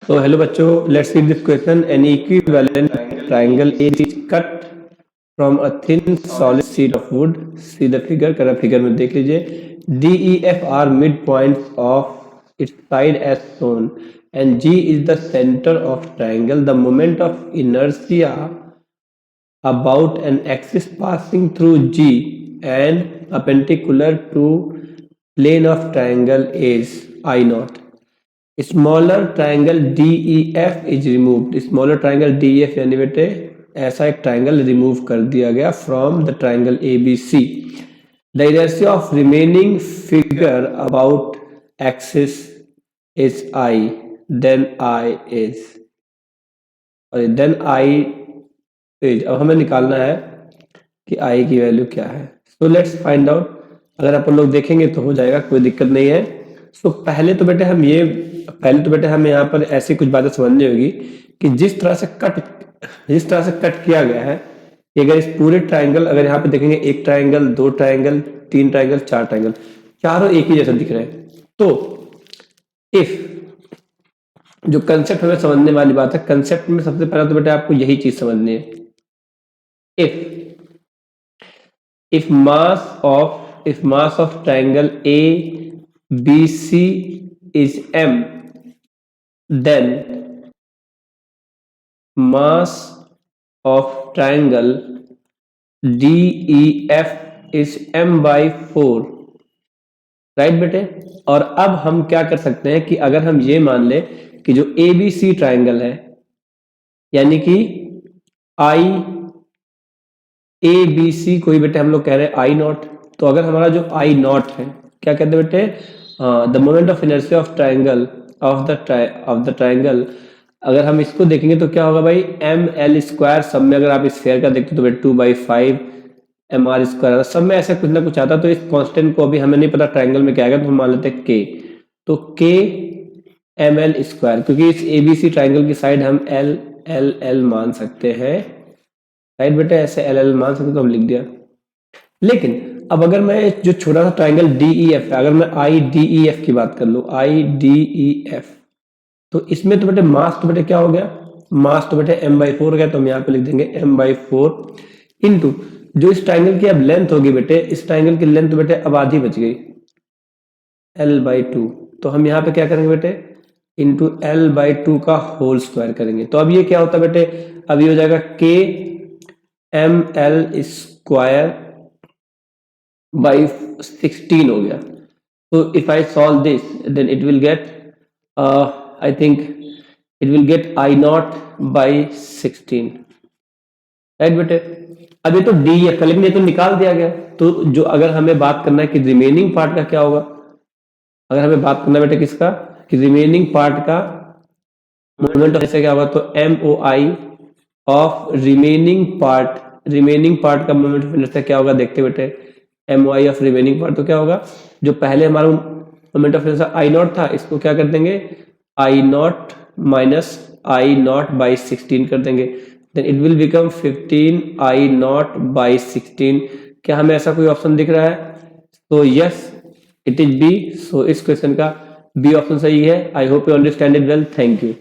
So hello बच्चों, let's read this question. An equivalent triangle is cut from a thin solid sheet of wood. See the figure. करा figure में देख लीजिए. D, E, F are midpoints of its side as shown, and G is the center of triangle. The moment of inertia about an axis passing through G and perpendicular to plane of triangle is I naught. Smaller triangle D E F is removed. Smaller triangle D E F यानी बेटे ऐसा एक triangle remove कर दिया गया from the triangle A B C. The inertia of remaining figure about axis is I, then I is, then I is. अब हमें निकालना है कि आई की वैल्यू क्या है. So let's find out. अगर अपन लोग देखेंगे तो हो जाएगा, कोई दिक्कत नहीं है. सो पहले तो बेटे हमें यहाँ पर ऐसी कुछ बातें समझनी होगी कि जिस तरह से कट किया गया है, अगर इस पूरे ट्राइंगल, अगर यहाँ पे देखेंगे एक ट्राइंगल, दो ट्राइंगल, तीन ट्राइंगल, चार ट्राइंगल, चारों एक ही जैसा दिख रहे हैं. तो इफ जो कंसेप्ट हमें समझने वाली बात है, कंसेप्ट में सबसे पहले तो बेटे आपको यही चीज समझनी है. If mass of triangle A BC is M, then mass of triangle DEF is M by 4. Right बेटे. और अब हम क्या कर सकते हैं कि अगर हम ये मान ले कि जो ABC ट्राइंगल है, यानी कि IABC कोई बेटे हम लोग कह रहे हैं I नॉट. तो अगर हमारा जो I नॉट है, क्या कहते हैं बेटे, the moment of inertia of triangle of the triangle, अगर हम इसको देखेंगे तो क्या होगा भाई, एम एल स्क्वायर. सब में अगर आप स्फीयर का देखते हो तो 2/5 mr स्क्वायर, सब में ऐसा कुछ ना कुछ आता. तो इस कांस्टेंट को अभी हमें नहीं पता ट्राइंगल में क्या आएगा, तो हम मान लेते हैं के. तो के एम एल स्क्वायर, क्योंकि इस एबीसी ट्राइंगल की साइड हम एल एल एल मान सकते हैं. राइट बेटे, ऐसे एल एल मान सकते तो हम लिख दिया. लेकिन अब अगर मैं जो छोटा सा ट्राइंगल डी ई एफ है, अगर मैं आई डी ई एफ की बात कर लूं, आई डी ई एफ, तो इसमें तो बेटे मास तो बेटे क्या हो गया, मास तो बेटे m by 4 हो गया. तो हम यहाँ पे लिख देंगे m by 4 इंटू जो इस ट्राइंगल की अब लेंथ होगी बेटे, इस ट्राइंगल की लेंथ बेटे अब आधी बच गई, l by 2. तो हम यहाँ पे क्या करेंगे बेटे, इंटू l by 2 का होल स्क्वायर करेंगे. तो अब ये क्या होता है बेटे, अब ये हो जाएगा k m l square by 16 हो गया. So if I solve this, then it will get I think it will get I naught by 16. Right बेटे. अब ये तो डी एफ का, लेकिन ये तो निकाल दिया गया. तो जो अगर हमें बात करना है कि रिमेनिंग पार्ट का क्या होगा, अगर हमें बात करना है बेटे किसका, कि रिमेनिंग पार्ट का मोमेंट ऑफ क्या होगा, तो MOI ऑफ रिमेनिंग पार्ट का मोमेंट ऑफ इनर्शिया क्या होगा, देखते बेटे. MOI ऑफ रिमेनिंग पार्ट तो क्या होगा, जो पहले हमारा moment of inertia I naught था, इसको क्या कर देंगे, I naught minus I naught by 16 कर देंगे. Then it will become 15 I naught by 16. क्या हमें ऐसा कोई ऑप्शन दिख रहा है? तो यस, इट इज बी. सो इस क्वेश्चन का बी ऑप्शन सही है. I hope you understand it well. Thank you.